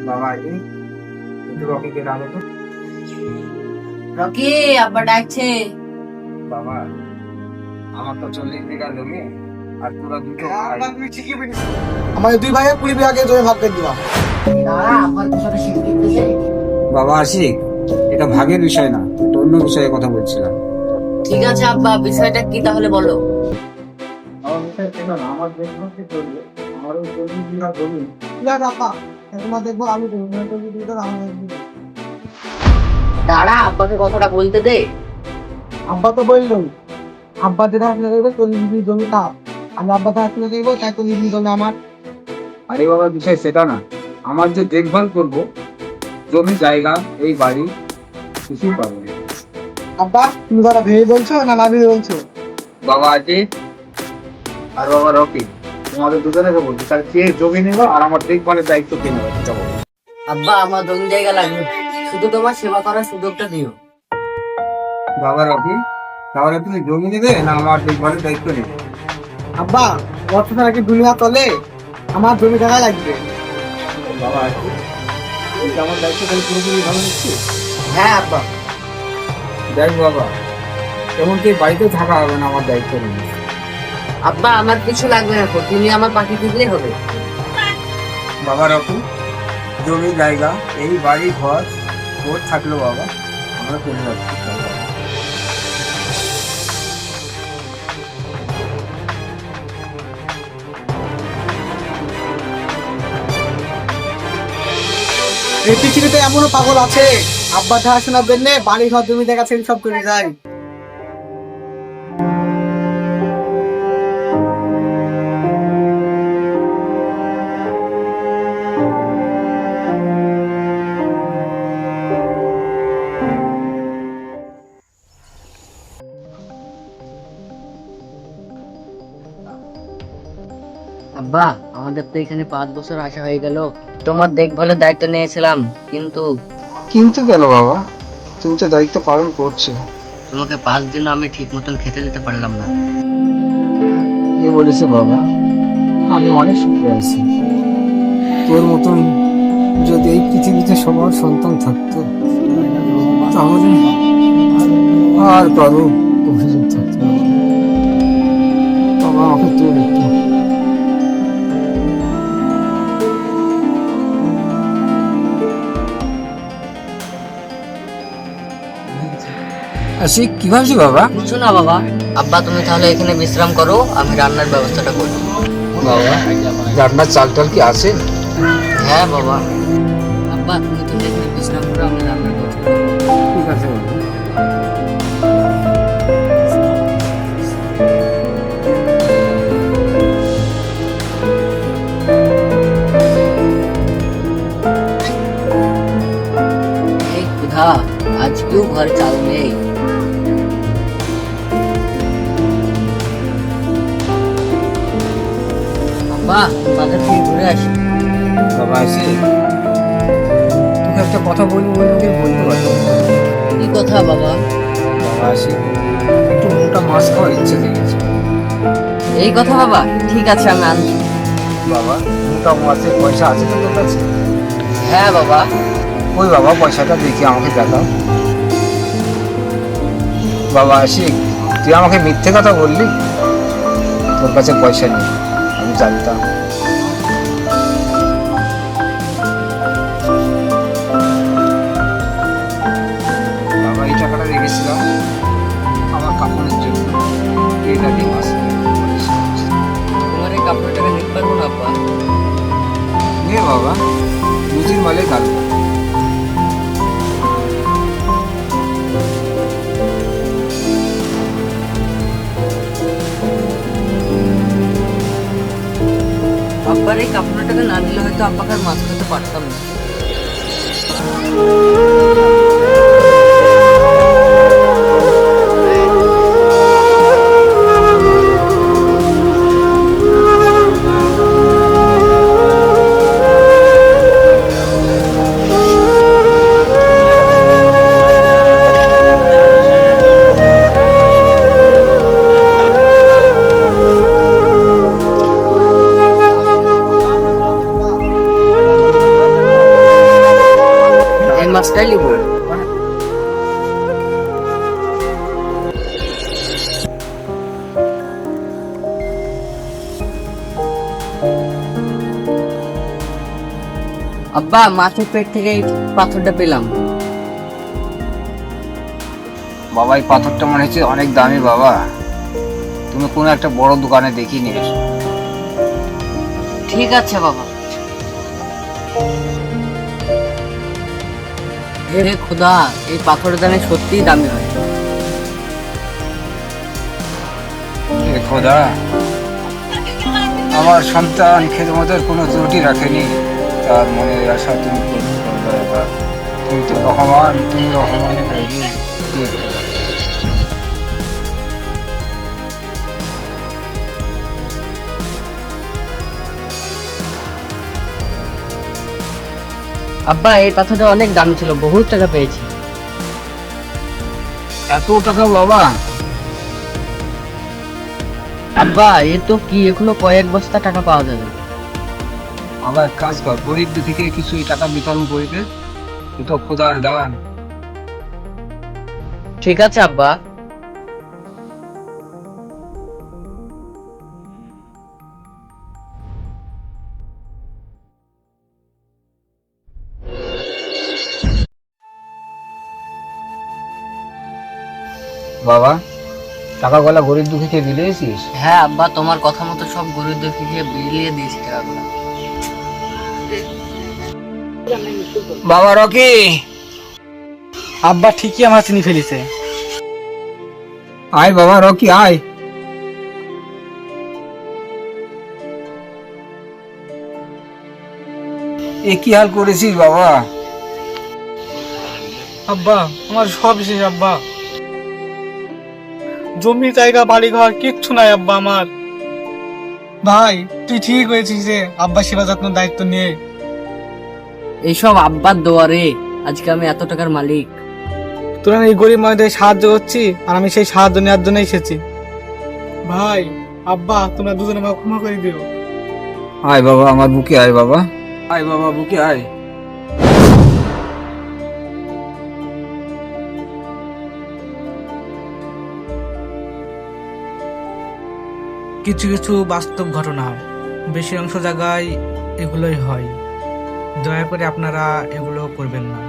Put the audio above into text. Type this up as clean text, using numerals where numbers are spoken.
বাবা এই একটু রকিকে ডাকো তো। রকি, আব্বা ডাকছে। বাবা আমার তো 40 বিঘা জমি আর তোরা দুটো ভাই। ঠিকই বলেছিস, আমাদের দুই ভাইয়ের 20 বিঘা জমি ভাগ করে দিবা। দাঁড়া, আব্বার পিছনে শিখতে দিছে। বাবা আশিক, এটা ভাগের বিষয় না, এটা অন্য বিষয়ে কথা বলছিলাম। ঠিক আছে আব্বা, বিষয়টা কি তাহলে বলো। আমার বিষয় সেটা না, আমার দেখভাল কে করবে? আমারও 40 বিঘা জমি। না আপা, তোমার দেখবো আমি দেবো, না তুমি দিতে দাও, আমি দেবো। দাঁড়া, আব্বাকে কথাটা বলতে দে। আব্বা তো বললো, আব্বা যেটা আসলে দেবো 40 বিঘা জমি তার, আমি আব্বা তা আসলে দেবো তাই 40 বিঘা জমি আমার। আরে বাবা, বিষয় সেটা না, আমার যে দেখভাল করব, জমি জায়গা এই বাড়ি কিছুই পাবো না। আব্বা তুমি যারা ভেবে বলছো না না ভেবে বলছো? বাবা আজিজ আর বাবা রকি, তোমাদের দুজনেকে বলছি, তার কে জমি নেবে আর আমার দেখভালের দায়িত্ব কে নেবে সেটা বলো। আব্বা, আমার জমি জায়গা লাগবে, শুধু তোমার সেবা করার সুযোগটা দিও। বাবা রকি, তাহলে তুমি জমি নেবে না আমার দেখভালের দায়িত্ব নেবে? আব্বা অর্থ ছাড়া কি দুনিয়া চলে? আমার জমি জায়গা লাগবে। বাবা আজিজ, তুই কি আমার দায়িত্ব তাহলে পুরোপুরি ভালো নিচ্ছিস? হ্যাঁ আব্বা। দেখ বাবা, এমনকি বাড়িতে থাকা হবে না আমার দায়িত্ব নেবে। আব্বা, আমার কিছু লাগবে না, তুমি আমার পাখি দিলেই হবে। বাবা রকি, জমি জায়গা এই বাড়ি ঘর ওর থাকলো বাবা, আমরা চলে যাচ্ছি। এই পৃথিবীতে এমনও পাগল আছে, আব্বা দেখাশোনার জন্য বাড়ি ঘর জমি জায়গা ছেড়ে সব করে যায়। আব্বা, আমাদের তো এখানে 5 বছর আসা হয়ে গেল, তোমার দেখভালের দায়িত্ব নিয়েছিলাম, কিন্তু কিন্তু কেন বাবা, তুমি তো দায়িত্ব পালন করছো। তোমাকে 5 দিন আমি ঠিক মতন খেতে দিতে পারলাম না। কে বলেছে বাবা? আমি অনেক সুখে আছি। তোর মতন যদি এই পৃথিবীতে সবার সন্তান থাকতো, তাহলে আর কারো অভিযোগ থাকতো না। বাবা আমাকে তুই একটু। আশিক, কি ভাবছি বাবা? কিছু না বাবা। আব্বা, তুমি তাহলে এখানে বিশ্রাম করো, আমি রান্নার ব্যবস্থাটা করবো। বাবা, রান্নার চাল টাল কি আছে? হ্যাঁ বাবা। আব্বা, তুমি তো এখানে বিশ্রাম করো, আমি রান্নার ব্যবস্থা করবো। ঠিক আছে বাবা। এই ক্ষুধা, আজকেও ঘরে চাল নেই। আব্বা, বাজার থেকে ঘুরে আসি। বাবা আশিক, তোকে একটা কথা বলবো বলতে বলতে পারছি না। কি কথা বাবা? বাবা আশিক, একটু মোটা মাছ খাওয়ার ইচ্ছে জেগেছে। এই কথা বাবা, ঠিক আছে আমি আনছি। বাবা, মোটা মাছের পয়সা আছে তো তোর কাছে? হ্যাঁ বাবা। ওই বাবা, পয়সাটা দেখি আমাকে দেখাও। বাবা আশিক, তুই আমাকে মিথ্যে কথা বললি, তোর কাছে পয়সা নেই, আমি জানতাম। বাবা, এই টাকাটা রেখেছিলাম আমার কাপড়ের জন্য, এইটা দিয়ে মাছ তোমার এই কাপড় টাকা নিতে পারবো না আব্বা। নিয়ে বাবা, রুজির মালে কাটবো। আব্বার এই কাপড় টাকা না দিলে হয়তো আব্বাকে আর মাছ খেতে পারতাম না। মাছটাই নিব। আব্বা, মাছের পেট থেকে এই পাথরটা পেলাম। বাবা এই পাথরটা মনে হচ্ছে অনেক দামি বাবা, তুমি কোনো একটা বড় দোকানে দেখিয়ে নিয়ে এসো। ঠিক আছে বাবা। হে খোদা, এই পাথরের দানে সত্যিই দামি হয়। হে খোদা, আমার সন্তান খেদমতের কোনো ত্রুটি রাখেনি, তার মনের আশা তুমি পূরণ করবে বাবা। তুমি তো রহমান, তুমি রহমানের রহিম। হে খোদা। আব্বা, এই পাথরটা অনেক দামি ছিল, বহুত টাকা পেয়েছি। এত টাকা বাবা? আব্বা, এ তো কি, এখনো কয়েক বস্তা টাকা পাওয়া যাবে। আবার কাজ কর, গরিব থেকে কিছু টাকা বিতরণ করিতে, এ তো খোদার দান। ঠিক আছে আব্বা। বাবা, টাকা গলা গরিব দুঃখীকে দিলেছিস? হ্যাঁ আব্বা, তোমার কথা মতো সব গরিব দুঃখীকে বিলিয়ে দিয়েছি টাকাগুলো। বাবা রকি, আব্বা ঠিকই আমার চিনি ফেলিছে। আয় বাবা রকি আয়। এ কি হাল করেছিস বাবা? আব্বা, আমার সব শেষ আব্বা, জমি জায়গা বাড়ি ঘর কিচ্ছু নাই আব্বা আমার। ভাই তুই ঠিক হয়েছিস যে আব্বা সেবা যত্ন দায়িত্ব নিয়ে। এইসব আব্বার দোয়ারে আজকে আমি এত টাকার মালিক। তোরা এই গরিব মানুষদের সাহায্য করছি, আর আমি সেই সাহায্য নেওয়ার জন্য এসেছি। ভাই, আব্বা তোমরা দুজনে আমাকে ক্ষমা করে দিও। আয় বাবা আমার বুকে আয় বাবা, আয় বাবা বুকে আয়। কিছু কিছু বাস্তব ঘটনা, বেশি অংশ জায়গায় এগুলোই হয়। দয়া করে আপনারা এগুলো করবেন না।